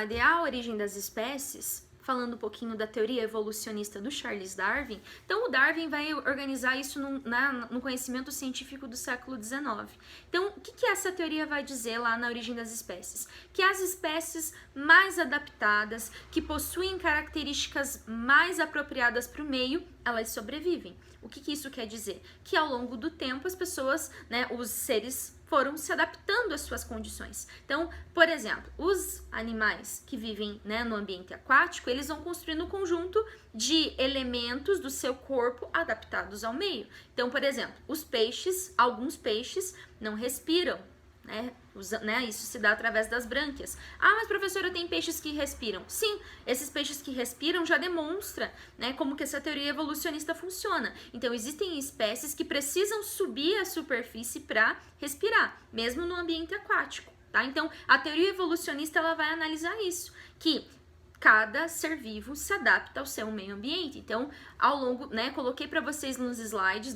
verdade, a origem das espécies, falando um pouquinho da teoria evolucionista do Charles Darwin, então o Darwin vai organizar isso no conhecimento científico do século XIX. Então, o que essa teoria vai dizer lá na origem das espécies? Que as espécies mais adaptadas, que possuem características mais apropriadas para o meio, elas sobrevivem. O que isso quer dizer? Que ao longo do tempo as pessoas, né, os seres foram se adaptando às suas condições. Então, por exemplo, os animais que vivem, né, no ambiente aquático, eles vão construindo um conjunto de elementos do seu corpo adaptados ao meio. Então, por exemplo, os peixes, alguns peixes não respiram, né? Isso se dá através das brânquias. Ah, mas professora, tem peixes que respiram. Sim, esses peixes que respiram já demonstra, né, como que essa teoria evolucionista funciona. Então, existem espécies que precisam subir à superfície para respirar, mesmo no ambiente aquático, tá? Então, a teoria evolucionista ela vai analisar isso, que cada ser vivo se adapta ao seu meio ambiente. Então, ao longo, né, coloquei para vocês nos slides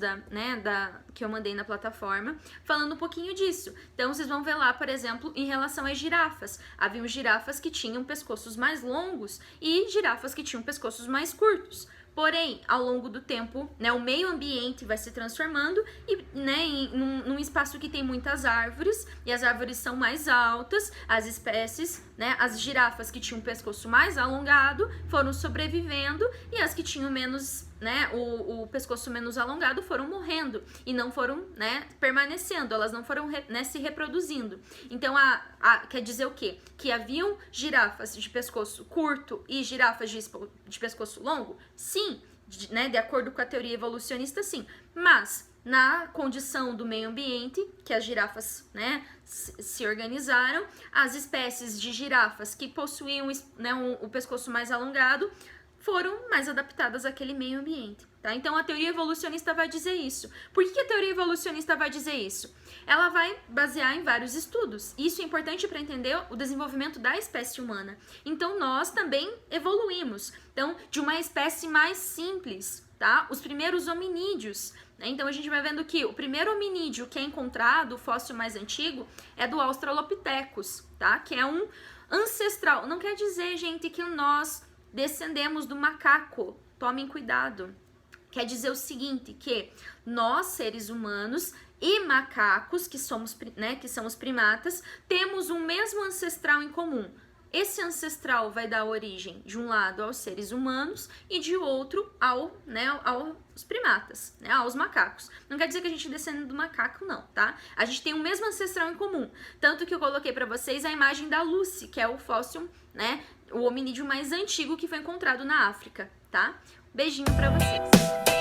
que eu mandei na plataforma, falando um pouquinho disso. Então, vocês vão ver lá, por exemplo, em relação às girafas. Haviam girafas que tinham pescoços mais longos e girafas que tinham pescoços mais curtos. Porém, ao longo do tempo, né, o meio ambiente vai se transformando e, né, num espaço que tem muitas árvores, e as árvores são mais altas, as espécies, né, as girafas que tinham um pescoço mais alongado foram sobrevivendo e as que tinham menos, né, o pescoço menos alongado foram morrendo e não foram, né, permanecendo, elas não foram, né, se reproduzindo. Então, quer dizer o quê? Que haviam girafas de pescoço curto e girafas de pescoço longo? Sim, né, de acordo com a teoria evolucionista, sim. Mas, na condição do meio ambiente, que as girafas, né, se organizaram, as espécies de girafas que possuíam, né, o pescoço mais alongado foram mais adaptadas àquele meio ambiente, tá? Então, a teoria evolucionista vai dizer isso. Por que a teoria evolucionista vai dizer isso? Ela vai basear em vários estudos. Isso é importante para entender o desenvolvimento da espécie humana. Então, nós também evoluímos. Então, de uma espécie mais simples, tá? Os primeiros hominídeos. Né? Então, a gente vai vendo que o primeiro hominídeo que é encontrado, o fóssil mais antigo, é do Australopithecus, tá? Que é um ancestral. Não quer dizer, gente, que nós descendemos do macaco. Tomem cuidado. Quer dizer o seguinte, que nós, seres humanos e macacos, que somos, né, que são os primatas, temos um mesmo ancestral em comum. Esse ancestral vai dar origem, de um lado, aos seres humanos e de outro aos primatas, né, aos macacos. Não quer dizer que a gente descende do macaco, não, tá? A gente tem o mesmo ancestral em comum. Tanto que eu coloquei para vocês a imagem da Lucy, que é o fóssil, né, o hominídeo mais antigo que foi encontrado na África, tá? Beijinho para vocês.